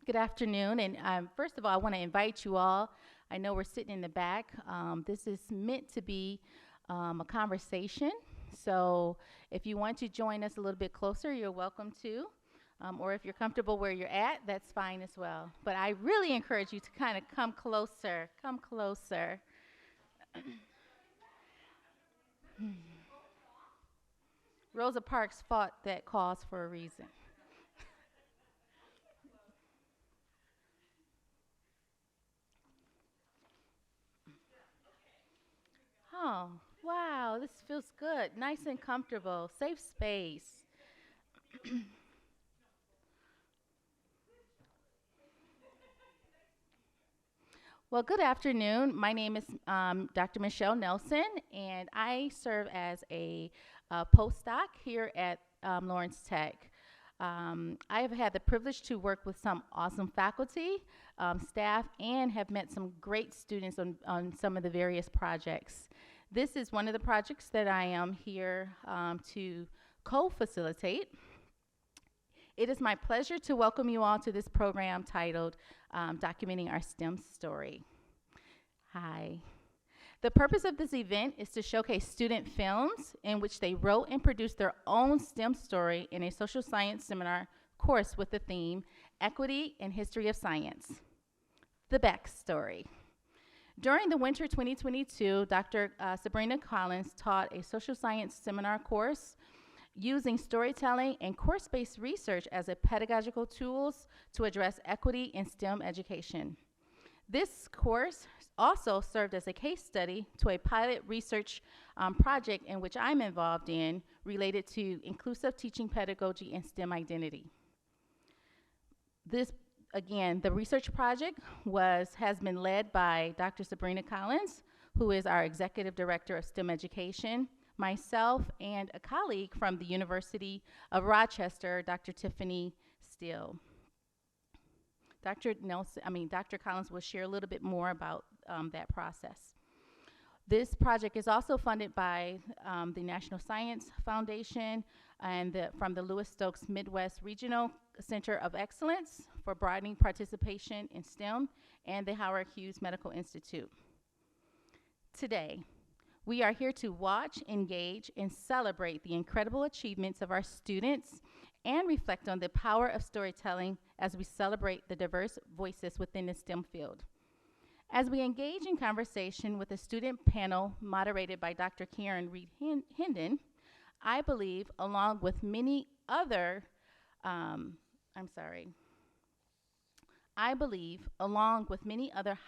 Good afternoon, and first of all, I want to invite you all. I know we're sitting in the back. This is meant to be a conversation, so if you want to join us a little bit closer, you're welcome to. Or if you're comfortable where you're at, that's fine as well. But I really encourage you to kind of come closer. Come closer. Rosa Parks fought that cause for a reason. Oh, wow, this feels good. Nice and comfortable. Safe space. Well, good afternoon. My name is Dr. Michelle Nelson, and I serve as a postdoc here at Lawrence Tech. I have had the privilege to work with some awesome faculty, staff, and have met some great students on some of the various projects. This is one of the projects that I am here to co-facilitate. It is my pleasure to welcome you all to this program titled Documenting Our STEM Story. Hi. The purpose of this event is to showcase student films in which they wrote and produced their own STEM story in a social science seminar course with the theme Equity and History of Science. The backstory. During the winter 2022, Dr. Sabrina Collins taught a social science seminar course using storytelling and course-based research as a pedagogical tools to address equity in STEM education. This course also served as a case study to a pilot research project in which I'm involved in related to inclusive teaching pedagogy and STEM identity. This, again, the research project has been led by Dr. Sabrina Collins, who is our Executive Director of STEM Education, myself, and a colleague from the University of Rochester, Dr. Tiffany Steele. Dr. Collins will share a little bit more about that process. This project is also funded by the National Science Foundation and from the Lewis Stokes Midwest Regional Center of Excellence for broadening participation in STEM and the Howard Hughes Medical Institute. Today, we are here to watch, engage, and celebrate the incredible achievements of our students and reflect on the power of storytelling as we celebrate the diverse voices within the STEM field. As we engage in conversation with a student panel moderated by Dr. Karen Reed Hendon, I believe, along with many other,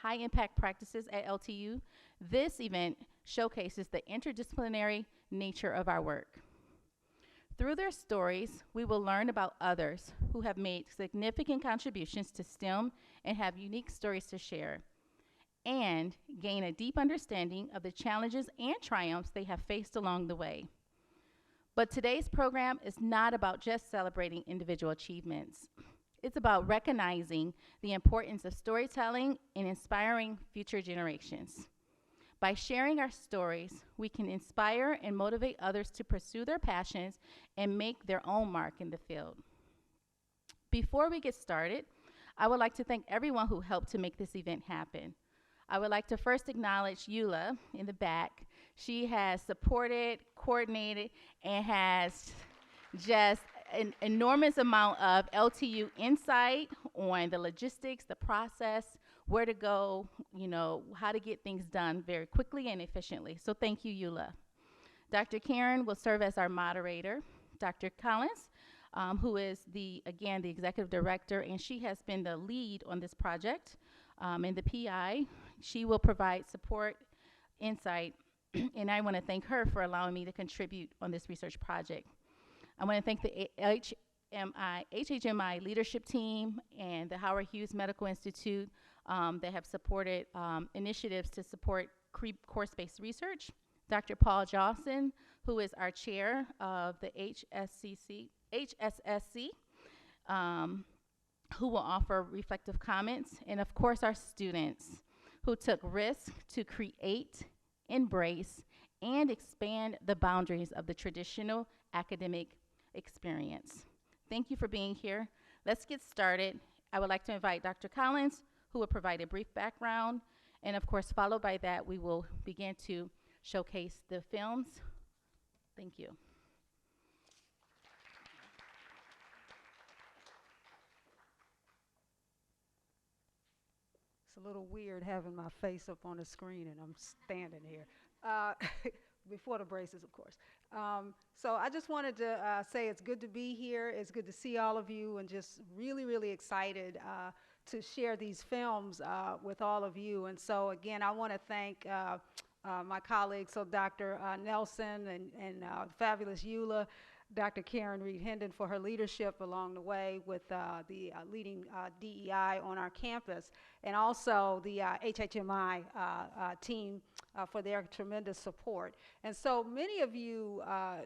high-impact practices at LTU, this event showcases the interdisciplinary nature of our work. Through their stories, we will learn about others who have made significant contributions to STEM and have unique stories to share, and gain a deep understanding of the challenges and triumphs they have faced along the way. But today's program is not about just celebrating individual achievements. It's about recognizing the importance of storytelling and inspiring future generations. By sharing our stories, we can inspire and motivate others to pursue their passions and make their own mark in the field. Before we get started, I would like to thank everyone who helped to make this event happen. I would like to first acknowledge Eula in the back. She has supported, coordinated, and has just an enormous amount of LTU insight on the logistics, the process, where to go, how to get things done very quickly and efficiently. So thank you, Eula. Dr. Karen will serve as our moderator. Dr. Collins, who is the executive director, and she has been the lead on this project and the PI. She will provide support, insight, and I want to thank her for allowing me to contribute on this research project. I want to thank the HHMI leadership team and the Howard Hughes Medical Institute that have supported initiatives to support course-based research. Dr. Paul Johnson, who is our chair of the HSSC, who will offer reflective comments, and of course our students who took risks to create, embrace, and expand the boundaries of the traditional academic experience. Thank you for being here. Let's get started. I would like to invite Dr. Collins, who will provide a brief background, and of course, followed by that, we will begin to showcase the films. Thank you. It's a little weird having my face up on the screen and I'm standing here. Before the braces, of course. So I just wanted to say it's good to be here. It's good to see all of you, and just really, really excited to share these films with all of you. And so again, I want to thank my colleagues, so Dr. Nelson and fabulous Eula, Dr. Karen Reed-Hendon for her leadership along the way with the leading DEI on our campus, and also the HHMI team for their tremendous support. And so many of you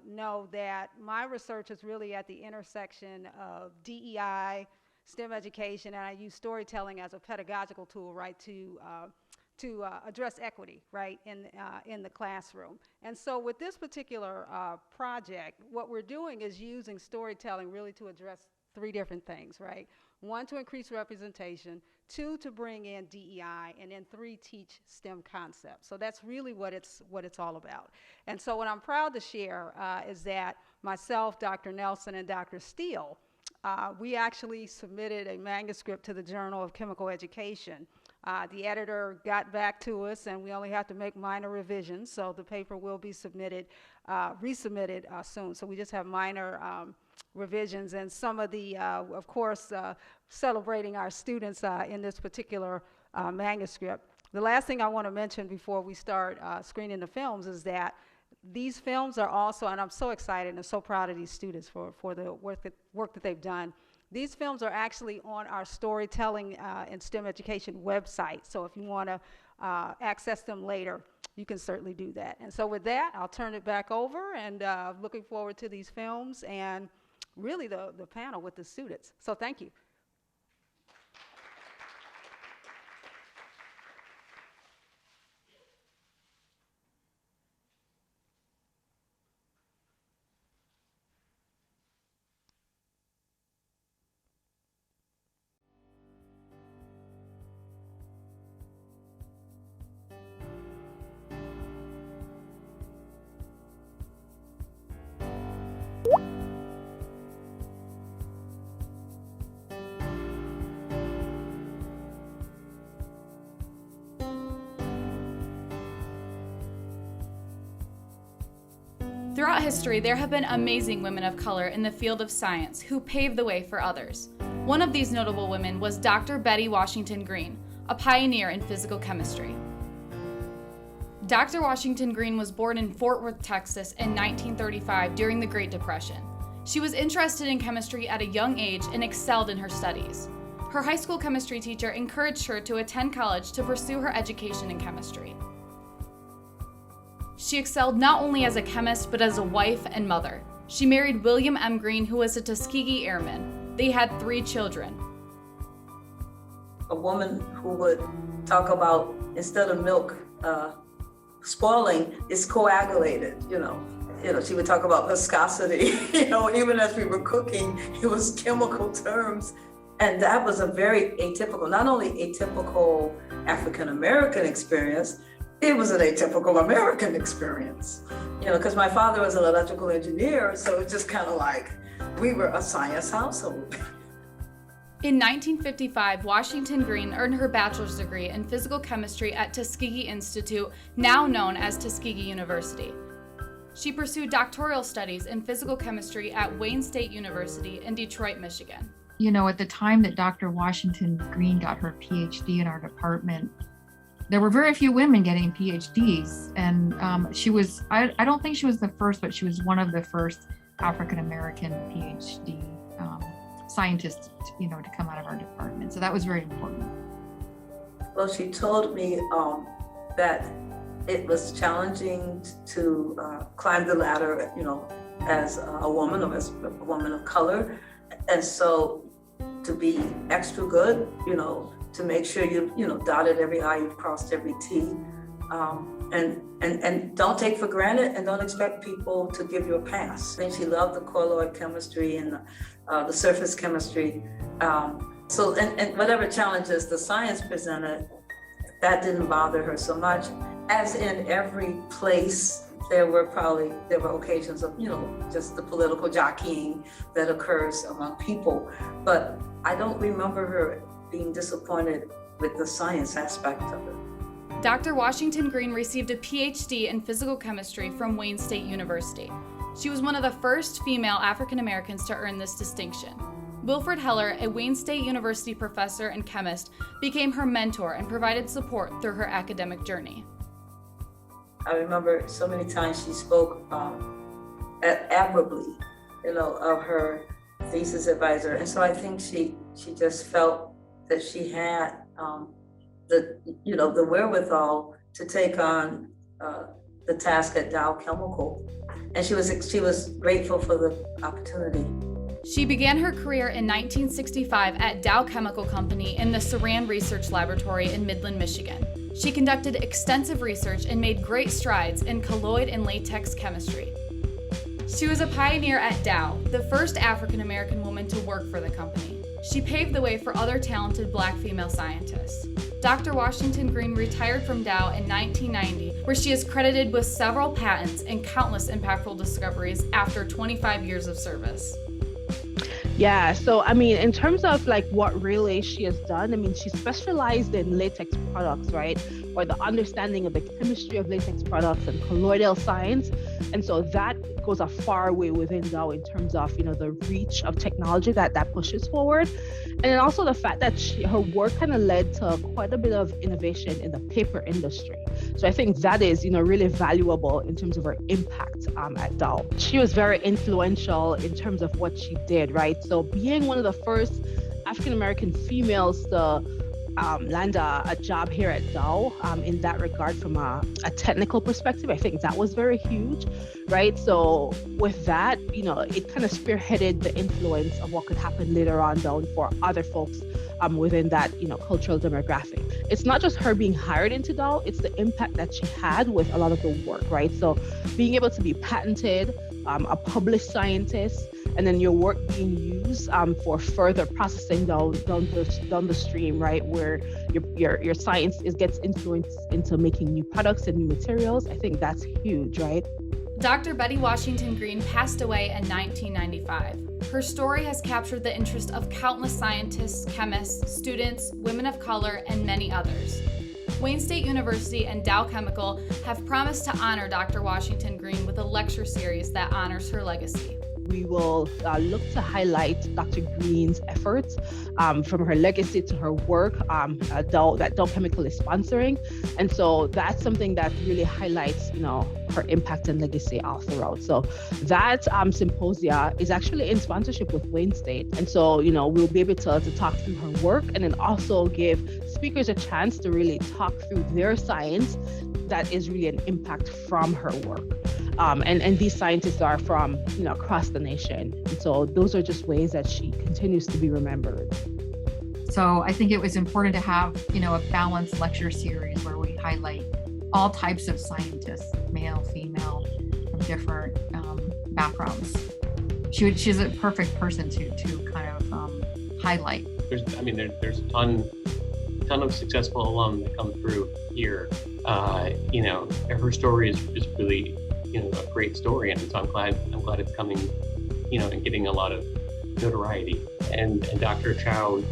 know that my research is really at the intersection of DEI, STEM education, and I use storytelling as a pedagogical tool, right, to address equity, right, in the classroom. And so with this particular project, what we're doing is using storytelling really to address three different things, right? One, to increase representation, two, to bring in DEI, and then three, teach STEM concepts. So that's really what it's all about. And so what I'm proud to share is that myself, Dr. Nelson, and Dr. Steele, we actually submitted a manuscript to the Journal of Chemical Education. The editor got back to us, and we only have to make minor revisions, so the paper will be resubmitted soon. So we just have minor revisions, and some of the, of course, celebrating our students in this particular manuscript. The last thing I want to mention before we start screening the films is that these films are also, and I'm so excited and so proud of these students for the work that they've done. These films are actually on our storytelling and STEM education website. So if you want to access them later, you can certainly do that. And so with that, I'll turn it back over, and looking forward to these films and really the panel with the students. So thank you. Throughout history, there have been amazing women of color in the field of science who paved the way for others. One of these notable women was Dr. Betty Washington Green, a pioneer in physical chemistry. Dr. Washington Green was born in Fort Worth, Texas in 1935 during the Great Depression. She was interested in chemistry at a young age and excelled in her studies. Her high school chemistry teacher encouraged her to attend college to pursue her education in chemistry. She excelled not only as a chemist, but as a wife and mother. She married William M. Green, who was a Tuskegee Airman. They had 3 children. A woman who would talk about, instead of milk spoiling, it's coagulated, you know, she would talk about viscosity, even as we were cooking, it was chemical terms. And that was a very atypical, not only atypical African-American experience, it was an atypical American experience, because my father was an electrical engineer, so it's just kind of like we were a science household. In 1955, Washington Green earned her bachelor's degree in physical chemistry at Tuskegee Institute, now known as Tuskegee University. She pursued doctoral studies in physical chemistry at Wayne State University in Detroit, Michigan. At the time that Dr. Washington Green got her PhD in our department, there were very few women getting PhDs, and she was, I don't think she was the first, but she was one of the first African-American PhD scientists, to come out of our department. So that was very important. Well, she told me that it was challenging to climb the ladder, as a woman or as a woman of color. And so to be extra good, to make sure you dotted every I, you've crossed every T. and don't take for granted and don't expect people to give you a pass. I think she loved the colloid chemistry and the surface chemistry. And whatever challenges the science presented, that didn't bother her so much. As in every place, there were occasions of, just the political jockeying that occurs among people. But I don't remember her being disappointed with the science aspect of it. Dr. Washington Green received a PhD in physical chemistry from Wayne State University. She was one of the first female African Americans to earn this distinction. Wilfred Heller, a Wayne State University professor and chemist, became her mentor and provided support through her academic journey. I remember so many times she spoke admirably, of her thesis advisor. And so I think she just felt that she had the wherewithal to take on the task at Dow Chemical. And she was grateful for the opportunity. She began her career in 1965 at Dow Chemical Company in the Saran Research Laboratory in Midland, Michigan. She conducted extensive research and made great strides in colloid and latex chemistry. She was a pioneer at Dow, the first African American woman to work for the company. She paved the way for other talented Black female scientists. Dr. Washington Green retired from Dow in 1990, where she is credited with several patents and countless impactful discoveries after 25 years of service. Yeah, so in terms of what really she has done, she specialized in latex products, right? Or the understanding of the chemistry of latex products and colloidal science. And so that goes a far way within Dow in terms of, the reach of technology that pushes forward. And then also the fact that her work kind of led to quite a bit of innovation in the paper industry. So I think that is, really valuable in terms of her impact at Dow. She was very influential in terms of what she did, right? So being one of the first African-American females to land a job here at Dow in that regard from a technical perspective, I think that was very huge, right? So with that, it kind of spearheaded the influence of what could happen later on down for other folks within that, cultural demographic. It's not just her being hired into Dow, it's the impact that she had with a lot of the work, right? So being able to be patented, a published scientist, and then your work being used for further processing down the stream, right, where your science gets influenced into making new products and new materials. I think that's huge, right? Dr. Betty Washington Green passed away in 1995. Her story has captured the interest of countless scientists, chemists, students, women of color, and many others. Wayne State University and Dow Chemical have promised to honor Dr. Washington Green with a lecture series that honors her legacy. We will look to highlight Dr. Green's efforts from her legacy to her work that Dow Chemical is sponsoring. And so that's something that really highlights, her impact and legacy all throughout. So that symposia is actually in sponsorship with Wayne State. And so, we'll be able to talk through her work and then also give speakers a chance to really talk through their science that is really an impact from her work. And these scientists are from, across the nation. And so those are just ways that she continues to be remembered. So I think it was important to have, a balanced lecture series where we highlight all types of scientists, male, female, from different backgrounds. She's a perfect person to kind of highlight. There's a ton of successful alum that come through here. Her story is really, a great story, and so I'm glad it's coming, and getting a lot of notoriety. And Dr. Chow,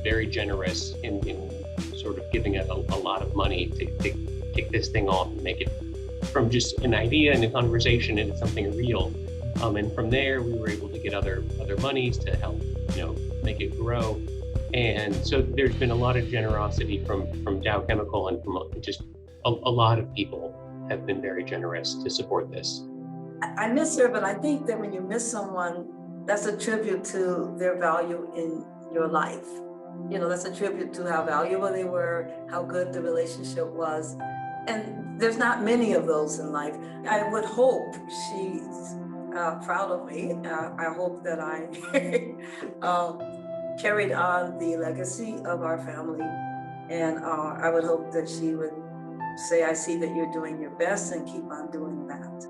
very generous in sort of giving a lot of money to kick this thing off and make it from just an idea and a conversation into something real. And from there, we were able to get other monies to help, make it grow. And so there's been a lot of generosity from Dow Chemical and from just a lot of people have been very generous to support this. I miss her, but I think that when you miss someone, that's a tribute to their value in your life. That's a tribute to how valuable they were, how good the relationship was. And there's not many of those in life. I would hope she's proud of me. I hope that I carried on the legacy of our family. And I would hope that she would say, I see that you're doing your best and keep on doing that.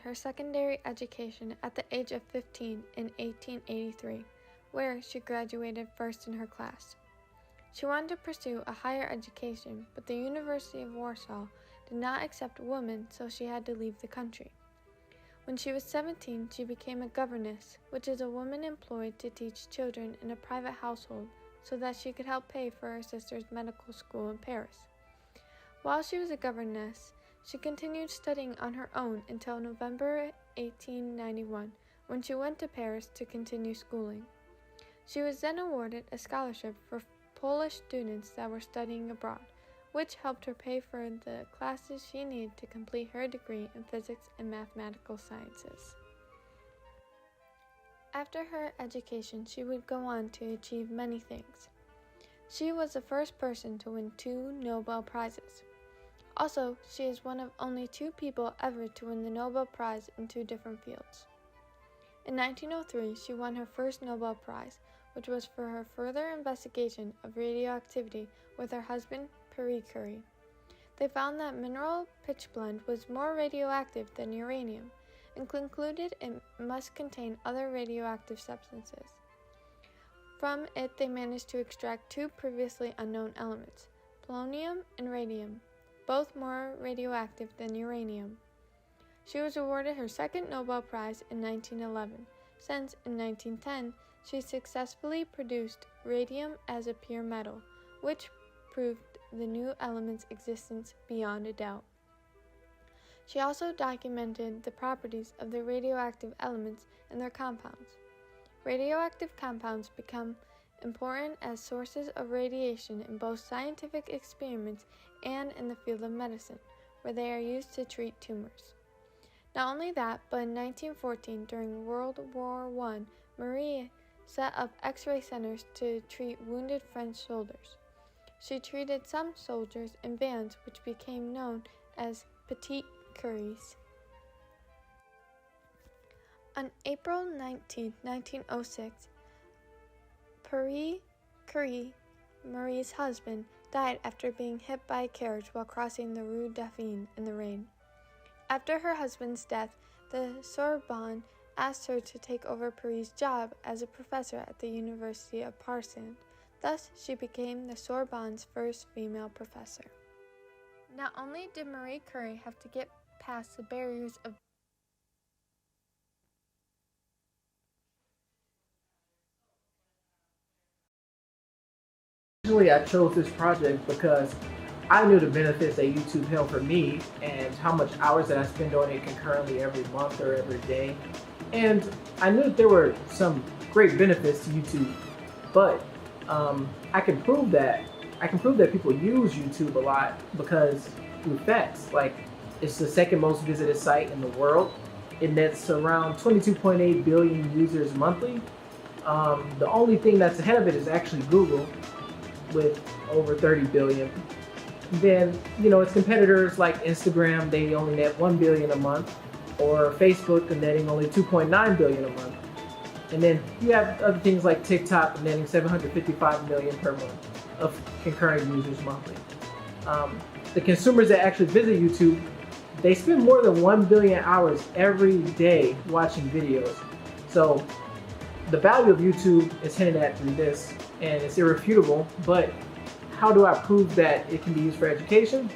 Her secondary education at the age of 15 in 1883, where she graduated first in her class. She wanted to pursue a higher education, but the University of Warsaw did not accept women, so she had to leave the country. When she was 17, she became a governess, which is a woman employed to teach children in a private household so that she could help pay for her sister's medical school in Paris. While she was a governess, she continued studying on her own until November 1891, when she went to Paris to continue schooling. She was then awarded a scholarship for Polish students that were studying abroad, which helped her pay for the classes she needed to complete her degree in physics and mathematical sciences. After her education, she would go on to achieve many things. She was the first person to win 2 Nobel Prizes. Also, she is one of only 2 people ever to win the Nobel Prize in 2 different fields. In 1903, she won her first Nobel Prize, which was for her further investigation of radioactivity with her husband, Marie Curie. They found that mineral pitchblende was more radioactive than uranium, and concluded it must contain other radioactive substances. From it, they managed to extract 2 previously unknown elements, polonium and radium, both more radioactive than uranium. She was awarded her second Nobel Prize in 1911, since in 1910 she successfully produced radium as a pure metal, which proved the new element's existence beyond a doubt. She also documented the properties of the radioactive elements and their compounds. Radioactive compounds become important as sources of radiation in both scientific experiments and in the field of medicine, where they are used to treat tumors. Not only that, but in 1914, during World War I, Marie set up X-ray centers to treat wounded French soldiers. She treated some soldiers in vans, which became known as Petite Curies. On April 19, 1906, Pierre Curie, Marie's husband, died after being hit by a carriage while crossing the Rue Dauphine in the rain. After her husband's death, the Sorbonne asked her to take over Pierre's job as a professor at the University of Paris. Thus, she became the Sorbonne's first female professor. Not only did Marie Curie have to get past the barriers of Originally, I chose this project because I knew the benefits that YouTube held for me and how much hours that I spend on it concurrently every month or every day. And I knew that there were some great benefits to YouTube, but I can prove that people use YouTube a lot because through facts. Like, it's the second most visited site in the world. It nets around 22.8 billion users monthly. The only thing that's ahead of it is actually Google, with over 30 billion. Then, its competitors like Instagram, they only net 1 billion a month, or Facebook netting only 2.9 billion a month. And then you have other things like TikTok netting 755 million per month of concurrent users monthly. The consumers that actually visit YouTube, they spend more than 1 billion hours every day watching videos. So the value of YouTube is hinted at through this, and it's irrefutable, but how do I prove that it can be used for education?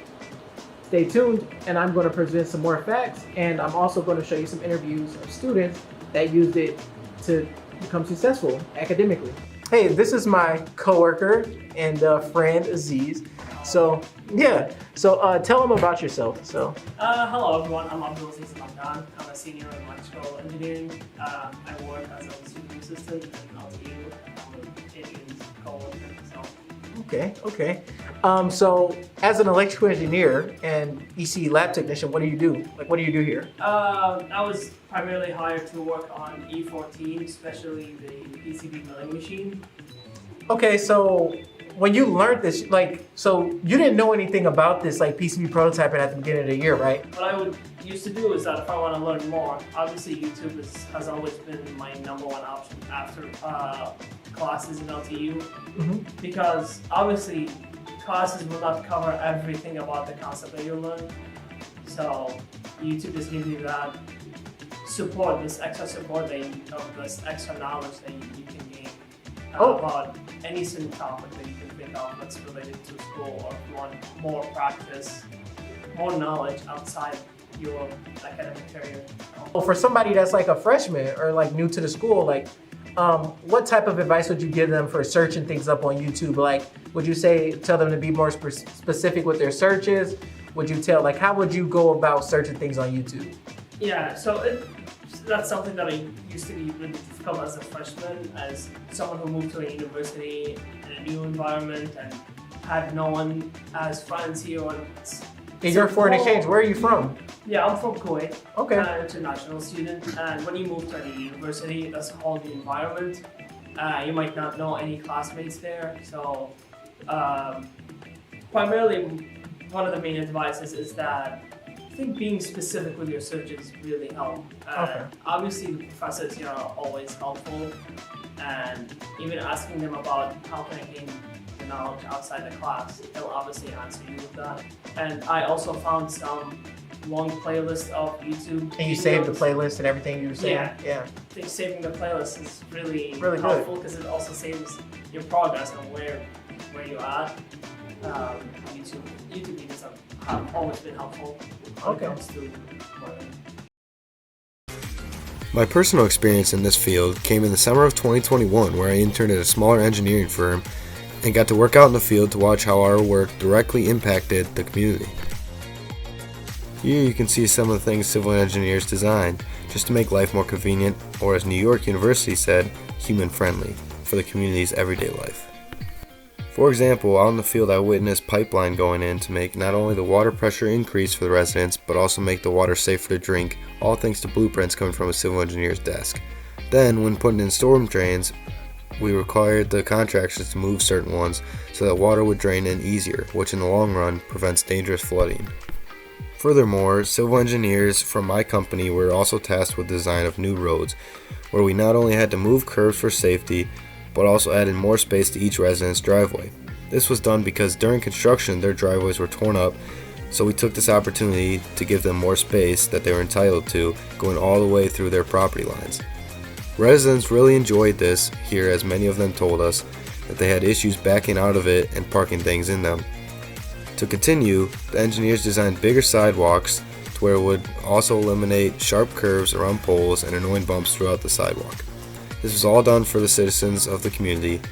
Stay tuned, and I'm going to present some more facts, and I'm also going to show you some interviews of students that used it to become successful academically. Hey, this is my coworker and friend Aziz. So tell them about yourself. Hello everyone, I'm Abdulaziz Mandan. I'm a senior in electrical engineering. I work as a student assistant in LTU. I'm an Asian coworker. Okay. So as an electrical engineer and EC lab technician, what do you do? Like, what do you do here? I was primarily hired to work on E14, especially the PCB milling machine. Okay, so when you learned this, like, so you didn't know anything about this, like PCB prototyping at the beginning of the year, right? What I would used to do is that if I want to learn more, obviously YouTube has always been my number one option after classes in LTU, because obviously classes will not cover everything about the concept that you learn. So YouTube just gives you that support, this extra support this extra knowledge that you can gain about any certain topic that you can think of that's related to school, or if you want more practice, more knowledge outside your academic career. Well, for somebody that's like a freshman or like new to the school, like, what type of advice would you give them for searching things up on YouTube? Like, would you tell them to be more specific with their searches? Would you how would you go about searching things on YouTube? Yeah, so that's something that I used to be really difficult as a freshman, as someone who moved to a university in a new environment and had no one as friends here. And you're foreign exchange. Where are you from? Yeah, I'm from Kuwait. Okay. I'm an international student, and when you move to a new university, that's a whole new environment. You might not know any classmates there, so primarily one of the main advices is that I think being specific with your searches really help. Obviously, the professors here are always helpful, and even asking them about how can I gain the knowledge outside the class, they'll obviously answer you with that. And I also found some long playlist of YouTube. And you saved the playlist and everything you were saying? Yeah. I think saving the playlist is really good. helpful because it also saves your progress on where you're at. YouTube videos have always been helpful when it comes to learning. My personal experience in this field came in the summer of 2021, where I interned at a smaller engineering firm and got to work out in the field to watch how our work directly impacted the community. Here you can see some of the things civil engineers designed just to make life more convenient, or as New York University said, human-friendly for the community's everyday life. For example, out in the field I witnessed pipeline going in to make not only the water pressure increase for the residents, but also make the water safer to drink, all thanks to blueprints coming from a civil engineer's desk. Then, when putting in storm drains, we required the contractors to move certain ones so that water would drain in easier, which in the long run prevents dangerous flooding. Furthermore, civil engineers from my company were also tasked with the design of new roads, where we not only had to move curbs for safety, but also added more space to each resident's driveway. This was done because during construction their driveways were torn up, so we took this opportunity to give them more space that they were entitled to, going all the way through their property lines. Residents really enjoyed this here, as many of them told us that they had issues backing out of it and parking things in them. To continue, the engineers designed bigger sidewalks to where it would also eliminate sharp curves around poles and annoying bumps throughout the sidewalk. This was all done for the citizens of the community.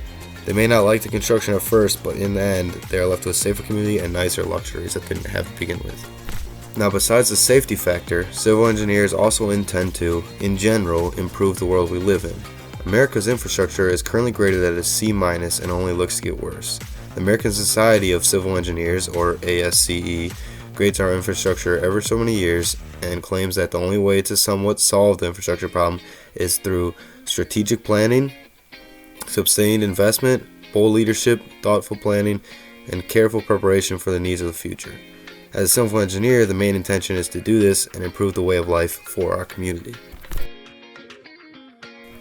They may not like the construction at first, but in the end, they are left with a safer community and nicer luxuries that they didn't have to begin with. Now, besides the safety factor, civil engineers also intend to, in general, improve the world we live in. America's infrastructure is currently graded at a C- and only looks to get worse. The American Society of Civil Engineers, or ASCE, grades our infrastructure every so many years and claims that the only way to somewhat solve the infrastructure problem is through strategic planning, sustained investment, bold leadership, thoughtful planning, and careful preparation for the needs of the future. As a civil engineer, the main intention is to do this and improve the way of life for our community.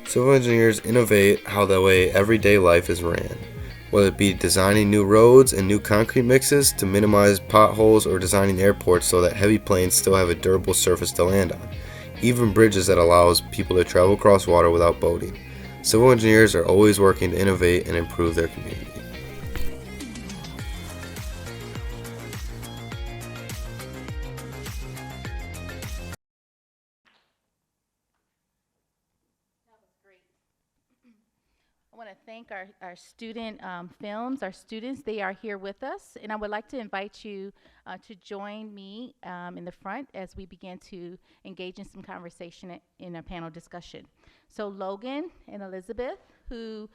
Civil engineers innovate how the way everyday life is ran, whether it be designing new roads and new concrete mixes to minimize potholes, or designing airports so that heavy planes still have a durable surface to land on, even bridges that allows people to travel across water without boating. Civil engineers are always working to innovate and improve their community. I want to thank our student films, our students. They are here with us, and I would like to invite you to join me in the front as we begin to engage in some conversation in a panel discussion. So Logan and Elizabeth, who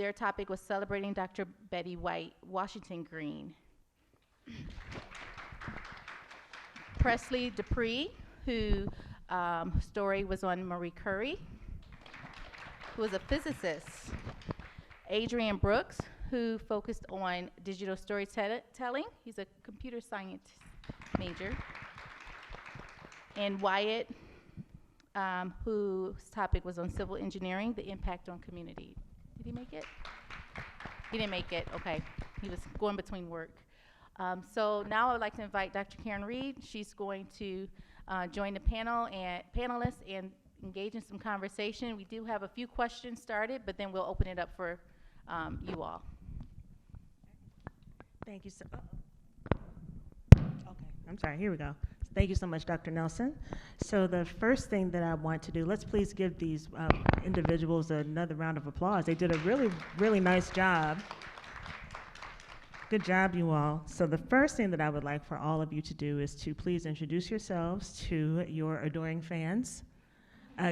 their topic was celebrating Dr. Betty White, Washington Green. Presley Dupree, who story was on Marie Curie, who was a physicist. Adrian Brooks, who focused on digital storytelling. He's a computer science major. And Wyatt, whose topic was on civil engineering, the impact on community. Did he make it? He didn't make it, okay. He was going between work. So now I would like to invite Dr. Karen Reed. She's going to join the panel and panelists and engage in some conversation. We do have a few questions started, but then we'll open it up for you all. Thank you so. Okay, I'm sorry. Here we go. Thank you so much, Dr. Nelson. So the first thing that I want to do, let's please give these individuals another round of applause. They did a really, really nice job. Good job, you all. So the first thing that I would like for all of you to do is to please introduce yourselves to your adoring fans.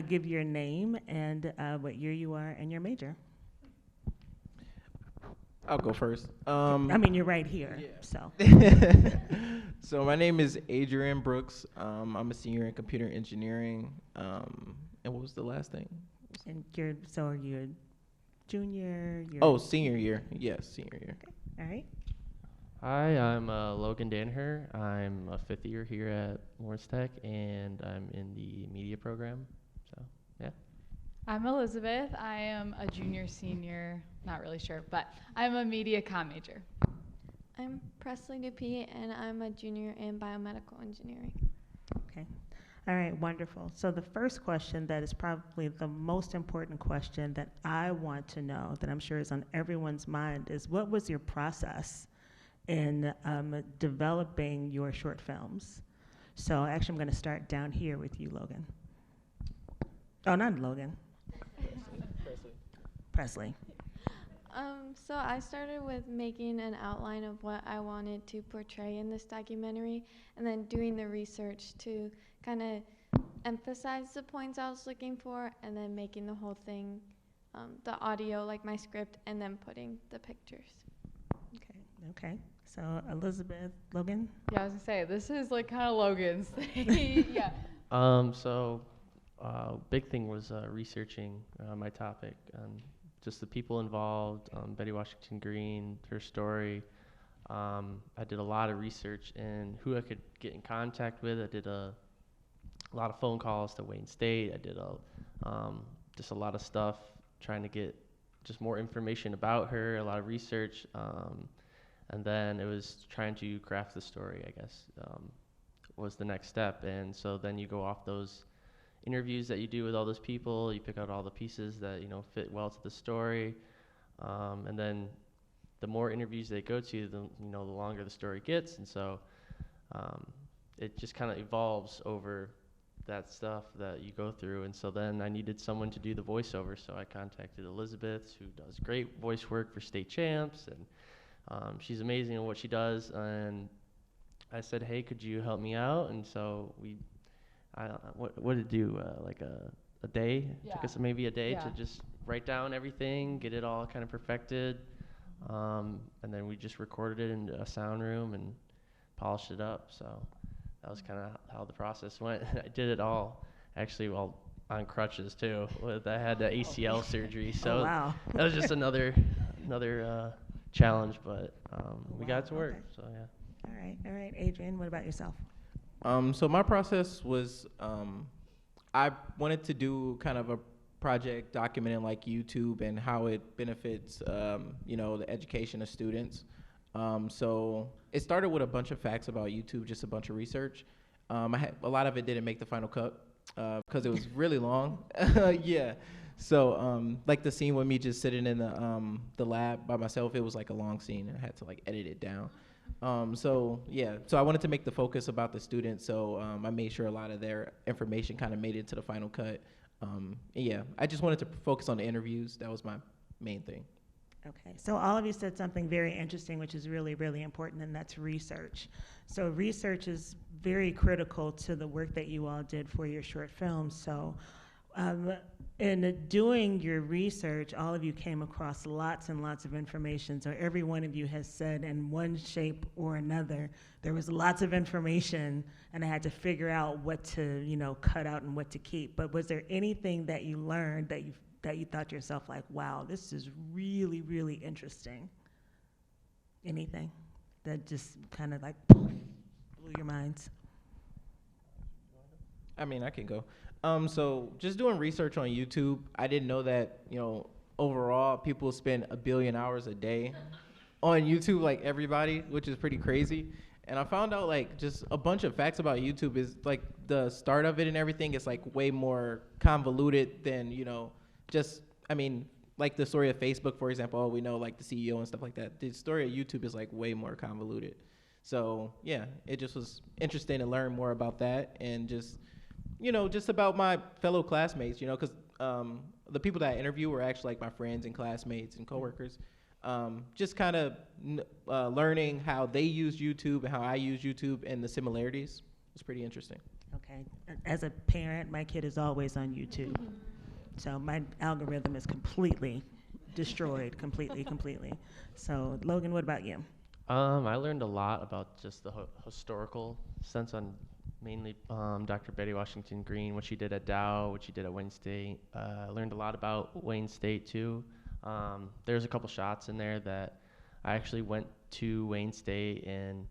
Give your name and what year you are and your major. I'll go first. I mean, you're right here, yeah. so. So my name is Adrian Brooks. I'm a senior in computer engineering. And what was the last thing? And you're junior? Senior year. Yes, senior year. Okay. All right. Hi, I'm Logan Danher. I'm a fifth year here at Lawrence Tech, and I'm in the media program. So, yeah. I'm Elizabeth. I am a junior, senior, not really sure, but I'm a media comm major. I'm Presley Dupuis, and I'm a junior in biomedical engineering. Okay. All right, wonderful. So the first question that is probably the most important question that I want to know, that I'm sure is on everyone's mind, is what was your process in developing your short films? So actually, I'm going to start down here with you, Logan. Oh, not Logan. Presley. So I started with making an outline of what I wanted to portray in this documentary, and then doing the research to kind of emphasize the points I was looking for, and then making the whole thing, the audio, like my script, and then putting the pictures. Okay. So Elizabeth, Logan? Yeah, I was gonna say, this is like kind of Logan's thing. Yeah. Big thing was researching my topic, just the people involved, Betty Washington Green, her story. I did a lot of research in who I could get in contact with. I did a lot of phone calls to Wayne State. I did just a lot of stuff trying to get just more information about her, a lot of research. And then it was trying to craft the story, I guess, was the next step. And so then you go off those interviews that you do with all those people, you pick out all the pieces that, fit well to the story. And then the more interviews they go to, the longer the story gets. And so it just kind of evolves over that stuff that you go through. And so then I needed someone to do the voiceover. So I contacted Elizabeth, who does great voice work for state champs. And she's amazing at what she does, and I said, hey, could you help me out? And so what did it do, like a day? Yeah. Took us maybe a day Yeah. to just write down everything, get it all kind of perfected, and then we just recorded it in a sound room and polished it up. So that was kind of how the process went. I did it all, actually, on crutches too. I had the ACL surgery, so wow. That was just another challenge, but we got to work. Okay. So yeah. All right, Adrian, what about yourself? So my process was, I wanted to do kind of a project documenting like YouTube and how it benefits, the education of students. So it started with a bunch of facts about YouTube, just a bunch of research. A lot of it didn't make the final cut because it was really long. Yeah. So like the scene with me just sitting in the lab by myself, it was like a long scene, and I had to like edit it down. So I wanted to make the focus about the students, so I made sure a lot of their information kind of made it to the final cut. I just wanted to focus on the interviews. That was my main thing. Okay, so all of you said something very interesting, which is really, really important, and that's research. So research is very critical to the work that you all did for your short films. So In doing your research, all of you came across lots and lots of information. So every one of you has said in one shape or another, there was lots of information, and I had to figure out what to, cut out and what to keep. But was there anything that you learned that you thought to yourself like, wow, this is really, really interesting? Anything that just kind of like blew your minds? I mean, I can go. So just doing research on YouTube, I didn't know that, overall people spend 1 billion hours a day on YouTube, like everybody, which is pretty crazy. And I found out like just a bunch of facts about YouTube is like the start of it and everything is like way more convoluted than, like the story of Facebook, for example, we know like the CEO and stuff like that. The story of YouTube is like way more convoluted. So yeah, it just was interesting to learn more about that and just about my fellow classmates, because the people that I interview were actually like my friends and classmates and coworkers. Just kind of learning how they use YouTube and how I use YouTube and the similarities was pretty interesting. Okay. As a parent, my kid is always on YouTube. So my algorithm is completely destroyed, completely. So Logan, what about you? I learned a lot about just the historical sense on mainly Dr. Betty Washington Green, what she did at Dow, what she did at Wayne State. I learned a lot about Wayne State too. There's a couple shots in there that I actually went to Wayne State and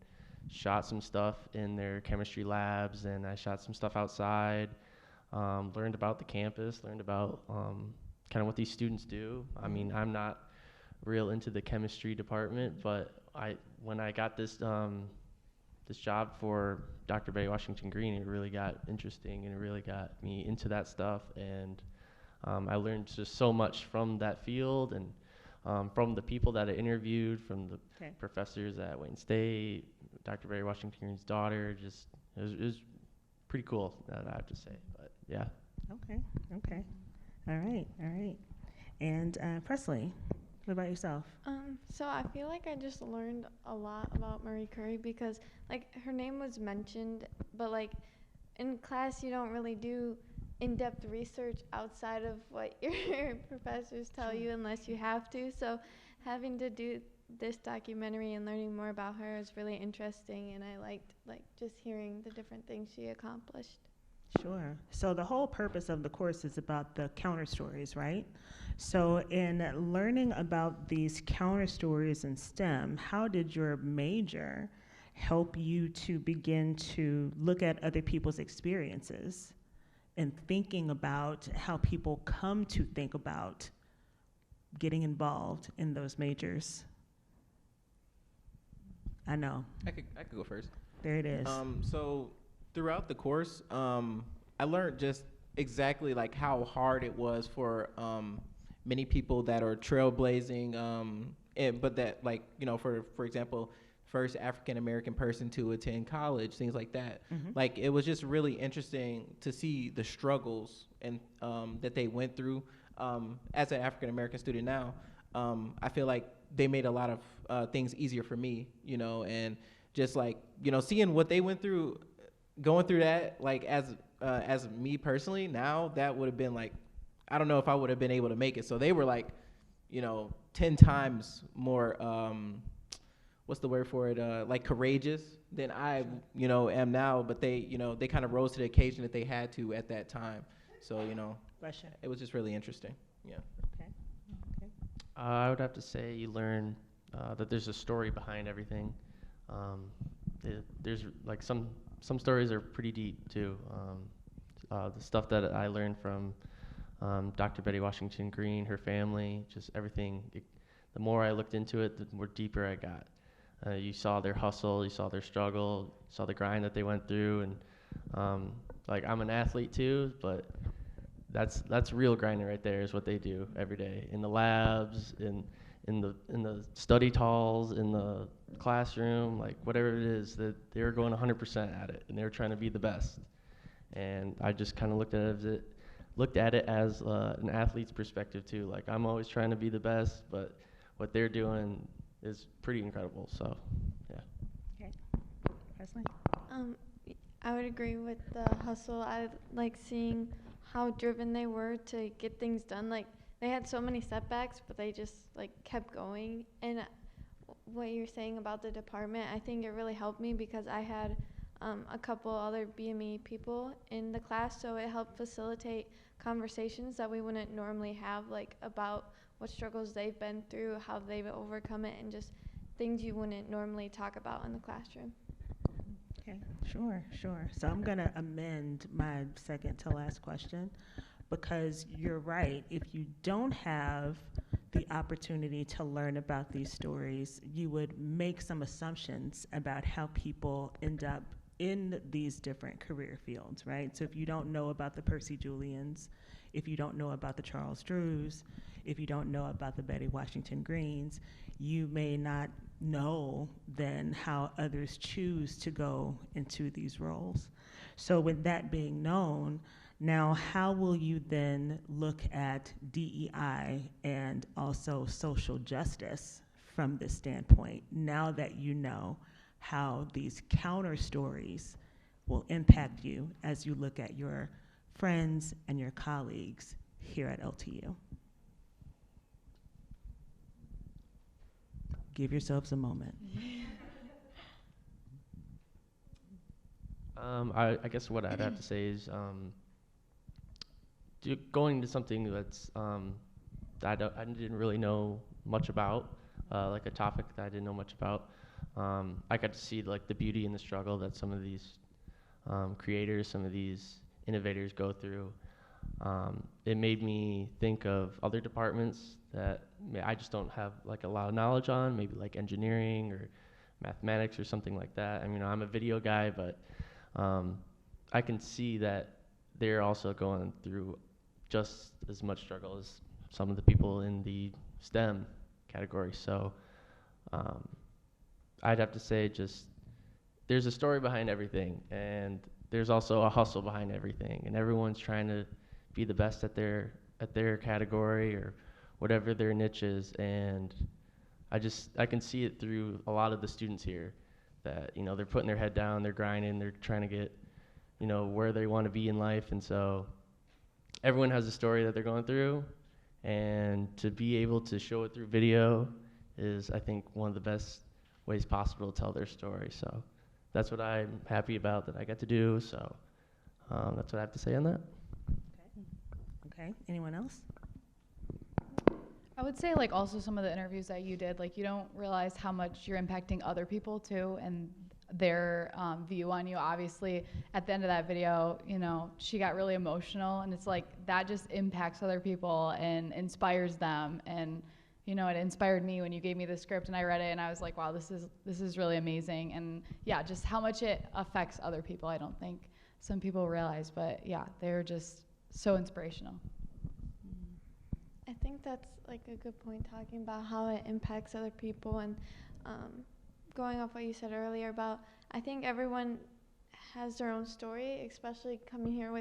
shot some stuff in their chemistry labs, and I shot some stuff outside. Learned about the campus, learned about kind of what these students do. I mean, I'm not real into the chemistry department, but when I got this job for Dr. Betty Washington Green, it really got interesting and it really got me into that stuff. And I learned just so much from that field and from the people that I interviewed, from the professors at Wayne State, Dr. Betty Washington Green's daughter. Just it was pretty cool, that I have to say. But yeah. Okay. All right. And Presley, what about yourself? So I feel like I just learned a lot about Marie Curie because, like, her name was mentioned, but, like, in class you don't really do in-depth research outside of what your professors tell you unless you have to. So having to do this documentary and learning more about her is really interesting, and I liked, like, just hearing the different things she accomplished. Sure. So the whole purpose of the course is about the counter stories, right? So in learning about these counter stories in STEM, how did your major help you to begin to look at other people's experiences and thinking about how people come to think about getting involved in those majors? I know. I could go first. There it is. So throughout the course, I learned just exactly like how hard it was for many people that are trailblazing, but that, like, for example, first African American person to attend college, things like that. Mm-hmm. Like, it was just really interesting to see the struggles and that they went through. As an African American student now, I feel like they made a lot of things easier for me, and just like, seeing what they went through, going through that, like, as me personally, now that would have been like, I don't know if I would have been able to make it. So they were like, 10 times more, what's the word for it? Like courageous than I, am now, but they, they kind of rose to the occasion that they had to at that time. So, it was just really interesting. Yeah. Okay. I would have to say you learn that there's a story behind everything. There's like some stories are pretty deep too. The stuff that I learned from Dr. Betty Washington Green, her family, just everything. The more I looked into it, the more deeper I got. You saw their hustle, you saw their struggle, you saw the grind that they went through, and like, I'm an athlete too, but that's real grinding right there, is what they do every day in the labs, in the study halls, in the classroom, like whatever it is, that they're going 100% at it, and they're trying to be the best. And I just kind of looked at it as an athlete's perspective too. Like, I'm always trying to be the best, but what they're doing is pretty incredible. So, yeah. Okay. Presley? I would agree with the hustle. I like seeing how driven they were to get things done. Like, they had so many setbacks, but they just like kept going. And what you're saying about the department, I think it really helped me because I had a couple other BME people in the class, so it helped facilitate conversations that we wouldn't normally have, like about what struggles they've been through, how they've overcome it, and just things you wouldn't normally talk about in the classroom. Okay, sure. So I'm gonna amend my second to last question, because you're right. If you don't have the opportunity to learn about these stories, you would make some assumptions about how people end up in these different career fields, right? So if you don't know about the Percy Julians, if you don't know about the Charles Drews, if you don't know about the Betty Washington Greens, you may not know then how others choose to go into these roles. So with that being known, now how will you then look at DEI and also social justice from this standpoint, now that you know how these counter stories will impact you as you look at your friends and your colleagues here at LTU? Give yourselves a moment. I guess what I'd have to say is going into something that's that I didn't really know much about, like a topic that I didn't know much about. I got to see like the beauty and the struggle that some of these creators, some of these innovators go through. It made me think of other departments that I just don't have like a lot of knowledge on, maybe like engineering or mathematics or something like that. I mean, I'm a video guy, but I can see that they're also going through just as much struggle as some of the people in the STEM category. So I'd have to say just there's a story behind everything, and there's also a hustle behind everything, and everyone's trying to be the best at their category or whatever their niche is. And I can see it through a lot of the students here that, you know, they're putting their head down, they're grinding, they're trying to get, you know, where they want to be in life. And so everyone has a story that they're going through, and to be able to show it through video is, I think, one of the best ways possible to tell their story. So that's what I'm happy about that I got to do. So that's what I have to say on that. Okay, anyone else? I would say like also some of the interviews that you did, like you don't realize how much you're impacting other people too, and their view on you. Obviously, at the end of that video, you know, she got really emotional, and it's like that just impacts other people and inspires them. And you know, it inspired me when you gave me the script and I read it, and I was like, wow, this is really amazing. And yeah, just how much it affects other people, I don't think some people realize, but yeah, they're just so inspirational. I think that's like a good point, talking about how it impacts other people, and going off what you said earlier about, I think everyone has their own story, especially coming here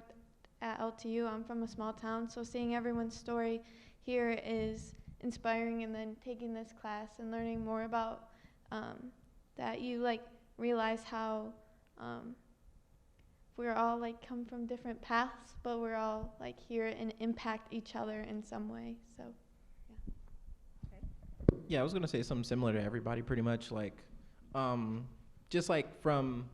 at LTU. I'm from a small town, so seeing everyone's story here is inspiring, and then taking this class and learning more about that, you like realize how we're all like come from different paths, but we're all like here and impact each other in some way. So Yeah, I was gonna say something similar to everybody, pretty much. Like, just like from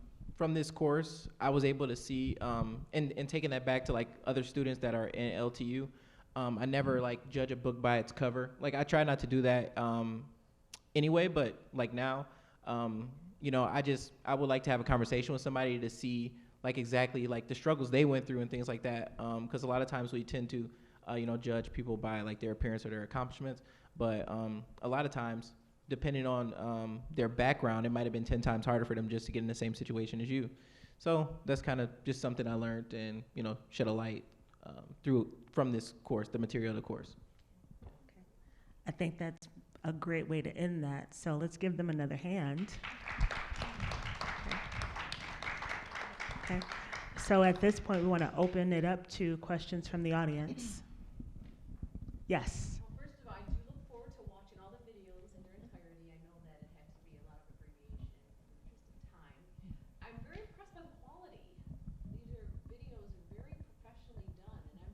this course, I was able to see, and taking that back to like other students that are in LTU. I never like judge a book by its cover. Like I try not to do that anyway, but like now, you know, I would like to have a conversation with somebody to see like exactly like the struggles they went through and things like that. Because a lot of times we tend to, you know, judge people by like their appearance or their accomplishments. But a lot of times, depending on their background, it might have been 10 times harder for them just to get in the same situation as you. So that's kind of just something I learned and, you know, shed a light from this course, the material of the course. Okay. I think that's a great way to end that. So let's give them another hand. Okay. So at this point, we want to open it up to questions from the audience. Yes. Well, first of all, I do look forward to watching all the videos in their entirety. I know that it had to be a lot of abbreviation in the interest of time. I'm very impressed by the quality. These videos are very professionally done, and I'm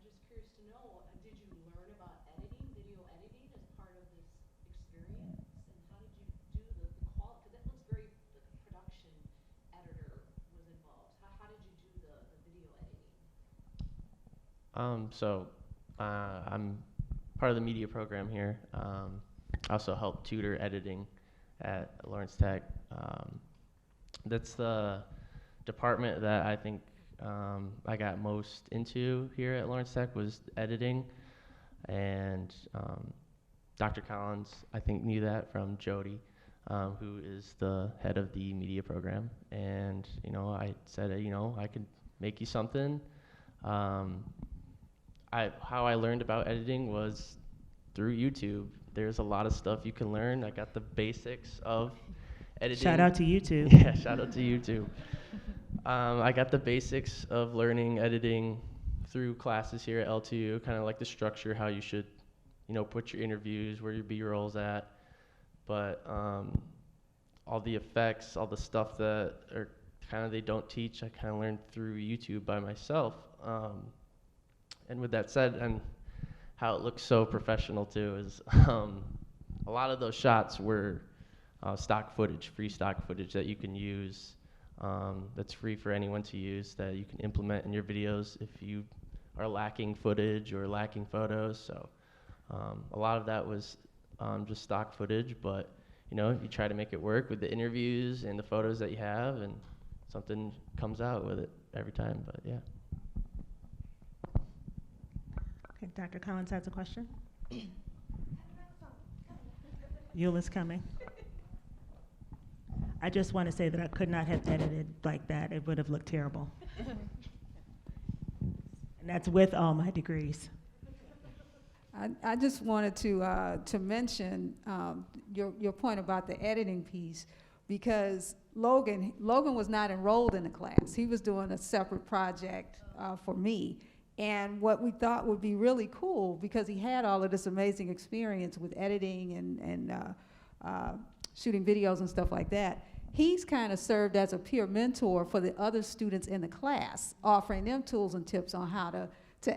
I'm part of the media program here. I also help tutor editing at Lawrence Tech. That's the department that I think I got most into here at Lawrence Tech was editing. And Dr. Collins, I think, knew that from Jody, who is the head of the media program. And, I said, I could make you something. How I learned about editing was through YouTube. There's a lot of stuff you can learn. I got the basics of editing. Shout out to YouTube. Yeah, shout out to YouTube. I got the basics of learning editing through classes here at LTU, kind of like the structure, how you should, put your interviews, where your B-roll's at. But all the effects, all the stuff that are kind of they don't teach, I kind of learned through YouTube by myself. And with that said, and how it looks so professional too, is a lot of those shots were stock footage, free stock footage that you can use. That's free for anyone to use, that you can implement in your videos if you are lacking footage or lacking photos. So a lot of that was just stock footage, but you try to make it work with the interviews and the photos that you have, and something comes out with it every time. But yeah. Okay, Dr. Collins has a question. Eula's coming. I just want to say that I could not have edited like that. It would have looked terrible. And that's with all my degrees. I just wanted to mention your point about the editing piece, because Logan was not enrolled in the class. He was doing a separate project for me. And what we thought would be really cool, because he had all of this amazing experience with editing and shooting videos and stuff like that, he's kind of served as a peer mentor for the other students in the class, offering them tools and tips on how to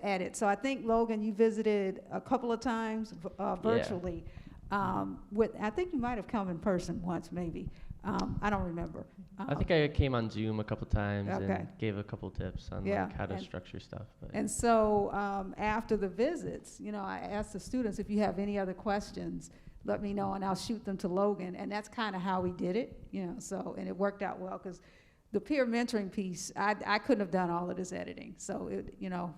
edit. So I think, Logan, you visited a couple of times virtually. I think you might have come in person once, maybe. I don't remember. I think I came on Zoom a couple times Okay. and gave a couple tips on like how to structure stuff. But And so after the visits, I asked the students, if you have any other questions, let me know and I'll shoot them to Logan. And that's kind of how we did it, so, and it worked out well, because the peer mentoring piece, I couldn't have done all of this editing. So,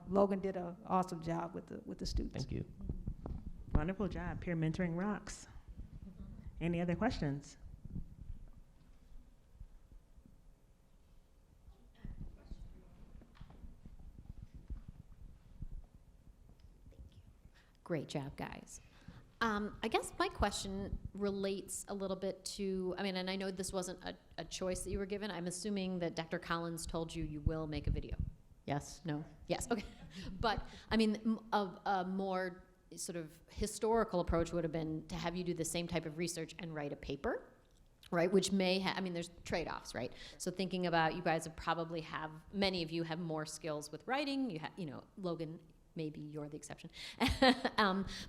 Logan did an awesome job with the students. Thank you. Wonderful job. Peer mentoring rocks. Any other questions? Great job, guys. I guess my question relates a little bit to, and I know this wasn't a choice that you were given. I'm assuming that Dr. Collins told you will make a video. Yes? No? Yes, okay. But, a more sort of historical approach would have been to have you do the same type of research and write a paper, right? Which may there's trade-offs, right? So thinking about, you guys many of you have more skills with writing. Logan, maybe you're the exception.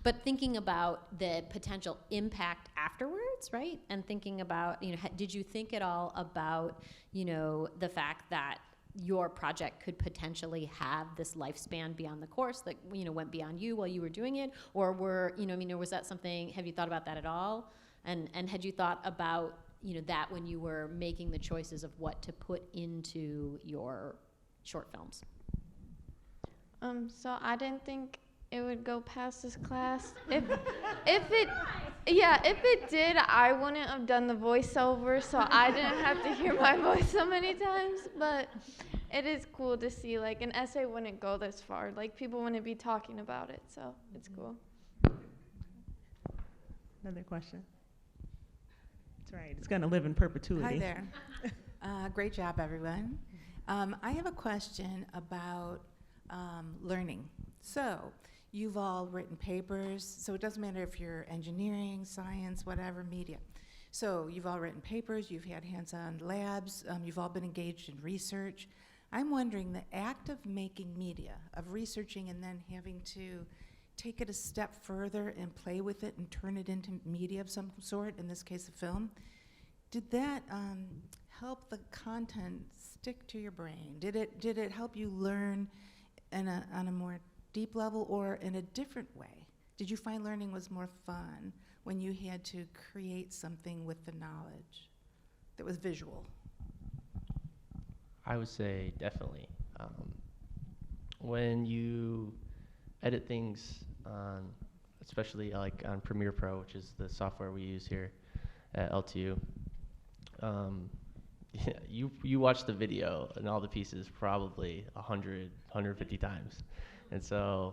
But thinking about the potential impact afterwards, right? And thinking about, did you think at all about, the fact that your project could potentially have this lifespan beyond the course that, went beyond you while you were doing it? Or was that something, have you thought about that at all? And had you thought about, that when you were making the choices of what to put into your short films? So I didn't think it would go past this class. If it did, I wouldn't have done the voiceover, so I didn't have to hear my voice so many times. But it is cool to see, like, an essay wouldn't go this far. Like, people wouldn't be talking about it, so it's cool. Another question? That's right. It's going to live in perpetuity. Hi there. Great job, everyone. I have a question about learning. So you've all written papers, so it doesn't matter if you're engineering, science, whatever, media. So you've all written papers, you've had hands-on labs, you've all been engaged in research. I'm wondering, the act of making media, of researching and then having to take it a step further and play with it and turn it into media of some sort, in this case a film, did that help the content stick to your brain? Did it help you learn on a more deep level or in a different way? Did you find learning was more fun when you had to create something with the knowledge that was visual? I would say definitely. When you edit things on, especially like on Premiere Pro, which is the software we use here at LTU, yeah, you watch the video and all the pieces probably 100, 150 times. And so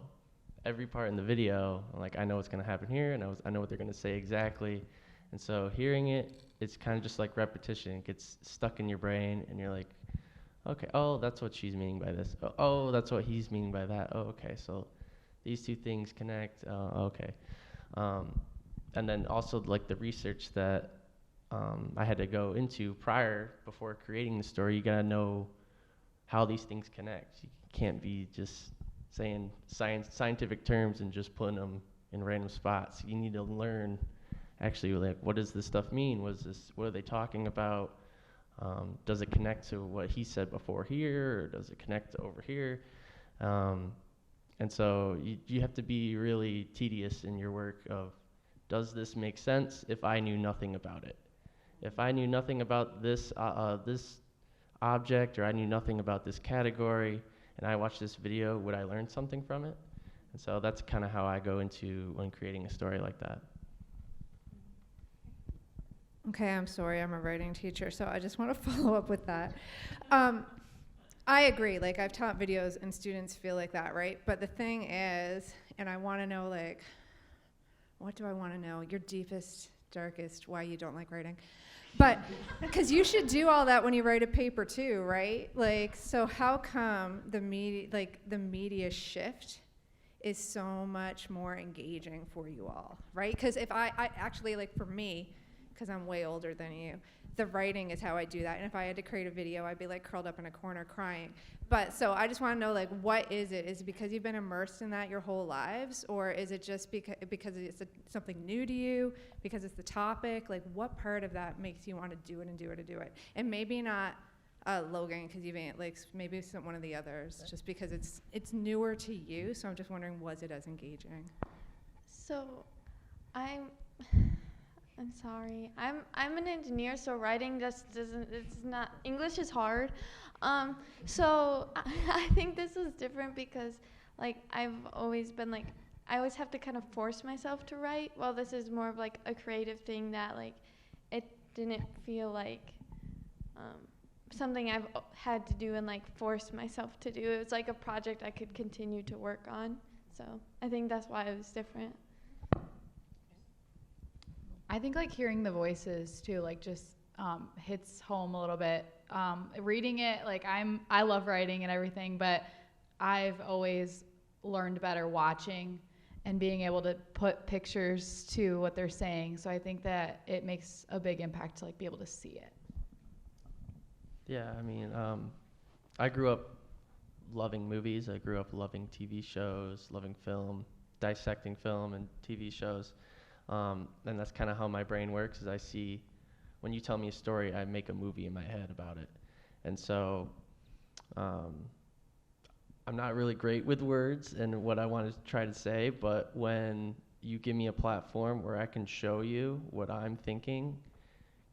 every part in the video, like I know what's gonna happen here, and I know what they're gonna say exactly. And so hearing it, it's kind of just like repetition. It gets stuck in your brain, and you're like, okay, oh, that's what she's meaning by this. Oh, that's what he's meaning by that. Oh, okay, so these two things connect. Okay. And then also like the research that I had to go into before creating the story. You gotta know how these things connect. You can't be just saying scientific terms and just putting them in random spots. You need to learn actually, like, what does this stuff mean? What are they talking about? Does it connect to what he said before here, or does it connect to over here? And so you have to be really tedious in your work of, does this make sense if I knew nothing about it? If I knew nothing about this object, or I knew nothing about this category, and I watched this video, would I learn something from it? And so that's kind of how I go into when creating a story like that. Okay, I'm sorry, I'm a writing teacher, so I just want to follow up with that. I agree, like I've taught videos and students feel like that, right? But the thing is, and I want to know, like, what do I want to know? Your deepest, darkest, why you don't like writing. But, because you should do all that when you write a paper too, right? Like, so how come the media shift is so much more engaging for you all, right? Because if I actually, like for me, because I'm way older than you, the writing is how I do that. And if I had to create a video, I'd be like curled up in a corner crying. But so I just want to know, like, what is it? Is it because you've been immersed in that your whole lives? Or is it just because it's something new to you? Because it's the topic? Like, what part of that makes you want to do it and do it and do it? And maybe not Logan, because you've been, like, maybe it's one of the others, just because it's newer to you. So I'm just wondering, was it as engaging? So I'm sorry. I'm an engineer, so writing just doesn't. It's not. English is hard. So I think this is different because, like, I've always been like, I always have to kind of force myself to write. Well, this is more of like a creative thing that, like, it didn't feel like something I've had to do and like force myself to do. It was like a project I could continue to work on. So I think that's why it was different. I think like hearing the voices too, like just hits home a little bit. Reading it, like I love writing and everything, but I've always learned better watching and being able to put pictures to what they're saying. So I think that it makes a big impact to like be able to see it. Yeah, I mean, I grew up loving movies. I grew up loving TV shows, loving film, dissecting film and TV shows. And that's kind of how my brain works, is I see, when you tell me a story, I make a movie in my head about it. And so I'm not really great with words and what I want to try to say, but when you give me a platform where I can show you what I'm thinking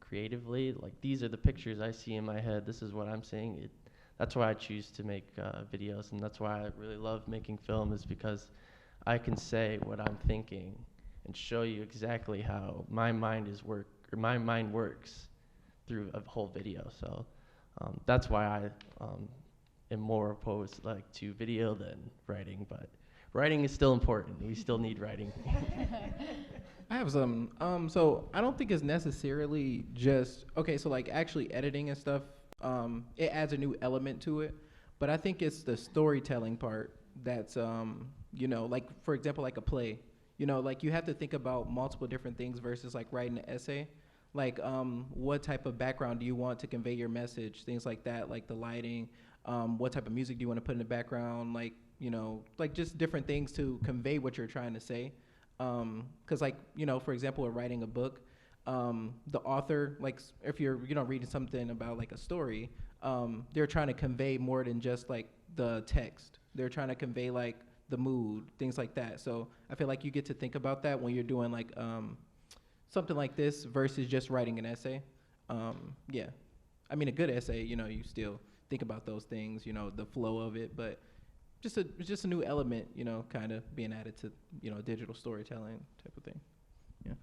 creatively, like these are the pictures I see in my head, this is what I'm seeing, that's why I choose to make videos, and that's why I really love making film, is because I can say what I'm thinking and show you exactly how my mind works through a whole video. So that's why I am more opposed like to video than writing, but writing is still important. We still need writing. I have some. So I don't think it's necessarily just so like actually editing and stuff. It adds a new element to it, but I think it's the storytelling part that's like for example like a play. Like you have to think about multiple different things versus like writing an essay. Like what type of background do you want to convey your message? Things like that, like the lighting. What type of music do you want to put in the background? Like like just different things to convey what you're trying to say. Because like for example, we're writing a book. The author, like if you're reading something about like a story, they're trying to convey more than just like the text. They're trying to convey like the mood, things like that. So I feel like you get to think about that when you're doing like something like this versus just writing an essay. Yeah, I mean, a good essay, you know, you still think about those things, you know, the flow of it, but just a new element, you know, kind of being added to, you know, digital storytelling type of thing. Yeah.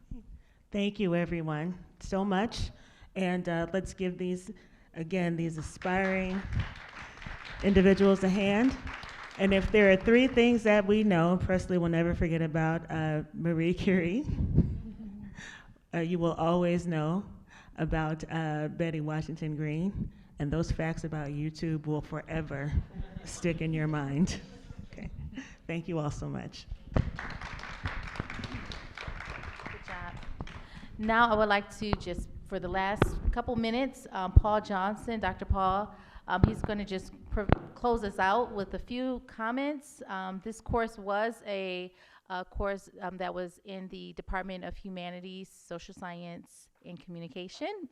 Thank you, everyone, so much. And let's give these aspiring individuals a hand. And if there are 3 things that we know, Presley will never forget about Marie Curie. You will always know about Betty Washington Green, and those facts about YouTube will forever stick in your mind. Okay. Thank you all so much. Good job. Now I would like to just, for the last couple minutes, Paul Johnson, Dr. Paul, he's going to just close us out with a few comments. This course was a course that was in the Department of Humanities, Social Science, and Communication.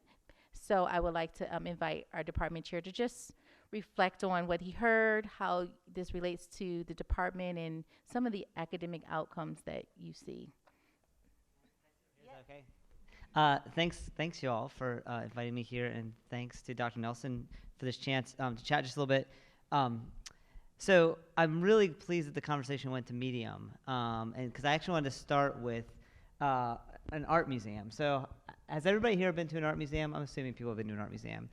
So I would like to invite our department chair to just reflect on what he heard, how this relates to the department, and some of the academic outcomes that you see. Okay. Thanks you all for inviting me here, and thanks to Dr. Nelson for this chance to chat just a little bit. So I'm really pleased that the conversation went to Medium, and because I actually wanted to start with an art museum. So has everybody here been to an art museum? I'm assuming people have been to an art museum.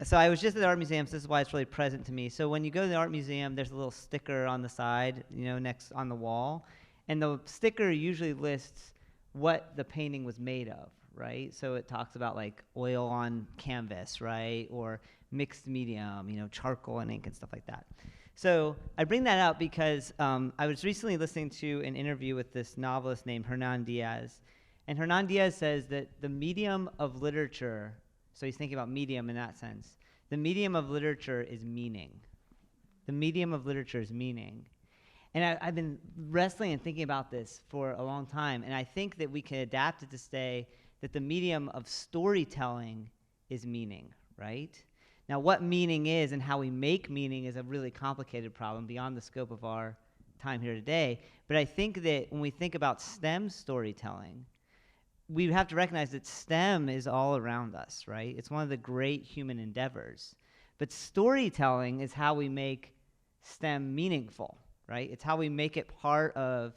So I was just at the art museum, so this is why it's really present to me. So when you go to the art museum, there's a little sticker on the side, you know, next on the wall, and the sticker usually lists what the painting was made of, right? So it talks about like oil on canvas, right? Or mixed medium, you know, charcoal and ink and stuff like that. So I bring that up because I was recently listening to an interview with this novelist named Hernan Diaz. And Hernan Diaz says that the medium of literature, so he's thinking about medium in that sense, the medium of literature is meaning. The medium of literature is meaning. And I've been wrestling and thinking about this for a long time, and I think that we can adapt it to say that the medium of storytelling is meaning, right? Now, what meaning is and how we make meaning is a really complicated problem beyond the scope of our time here today. But I think that when we think about STEM storytelling, we have to recognize that STEM is all around us, right? It's one of the great human endeavors. But storytelling is how we make STEM meaningful, right? It's how we make it part of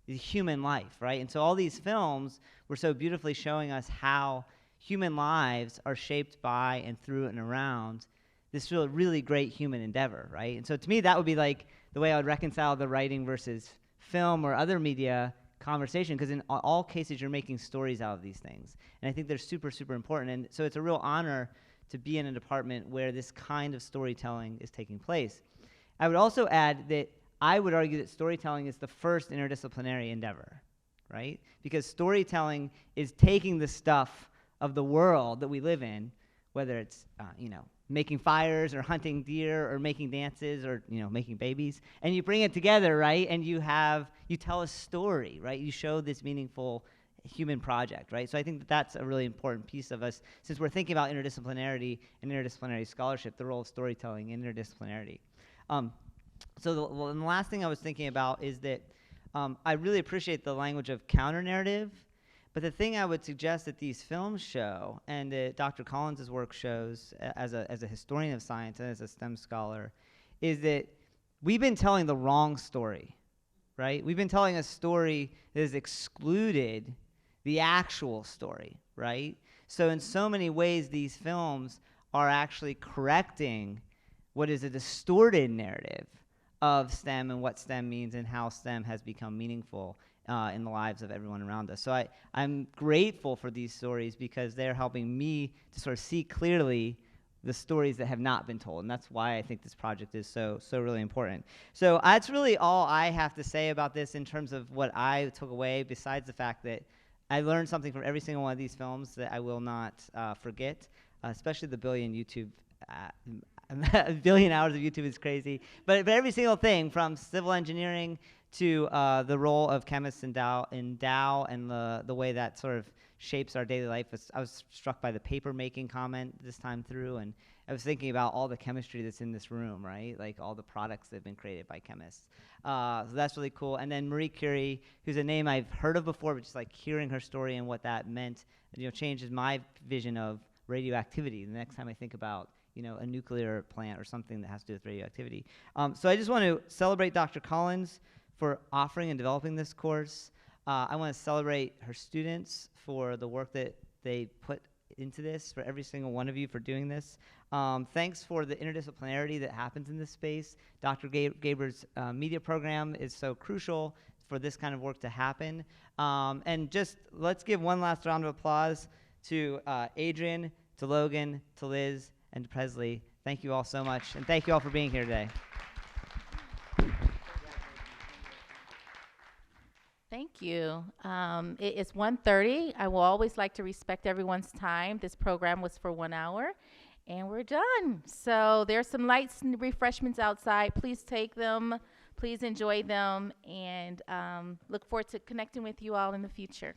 the human life, right? And so all these films were so beautifully showing us how human lives are shaped by and through and around this really great human endeavor, right? And so to me, that would be like the way I would reconcile the writing versus film or other media conversation, because in all cases, you're making stories out of these things. And I think they're super, super important. And so it's a real honor to be in a department where this kind of storytelling is taking place. I would also add that I would argue that storytelling is the first interdisciplinary endeavor, right? Because storytelling is taking the stuff of the world that we live in, whether it's, making fires or hunting deer or making dances or, making babies, and you bring it together, right? And you tell a story, right? You show this meaningful human project, right? So I think that that's a really important piece of us, since we're thinking about interdisciplinarity and interdisciplinary scholarship, the role of storytelling in interdisciplinarity. So the last thing I was thinking about is that I really appreciate the language of counter-narrative, but the thing I would suggest that these films show, and that Dr. Collins' work shows as a historian of science and as a STEM scholar, is that we've been telling the wrong story, right? We've been telling a story that has excluded the actual story, right? So in so many ways, these films are actually correcting what is a distorted narrative of STEM and what STEM means and how STEM has become meaningful in the lives of everyone around us. So I'm grateful for these stories because they're helping me to sort of see clearly the stories that have not been told, and that's why I think this project is so really important. So that's really all I have to say about this in terms of what I took away, besides the fact that I learned something from every single one of these films that I will not forget, especially the billion YouTube a billion hours of YouTube is crazy, but every single thing from civil engineering to the role of chemists in Dow and the way that sort of shapes our daily life. I was struck by the paper making comment this time through, and I was thinking about all the chemistry that's in this room, right? Like all the products that have been created by chemists. So that's really cool. And then Marie Curie, who's a name I've heard of before, but just like hearing her story and what that meant, changes my vision of radioactivity the next time I think about a nuclear plant or something that has to do with radioactivity. So I just want to celebrate Dr. Collins for offering and developing this course. I want to celebrate her students for the work that they put into this, for every single one of you for doing this. Thanks for the interdisciplinarity that happens in this space. Dr. Gaber's media program is so crucial for this kind of work to happen. And just let's give one last round of applause to Adrian, to Logan, to Liz, and to Presley. Thank you all so much, and thank you all for being here today. Thank you. It is 1:30. I will always like to respect everyone's time. This program was for 1 hour, and we're done. So there's some lights and refreshments outside. Please take them. Please enjoy them, and look forward to connecting with you all in the future.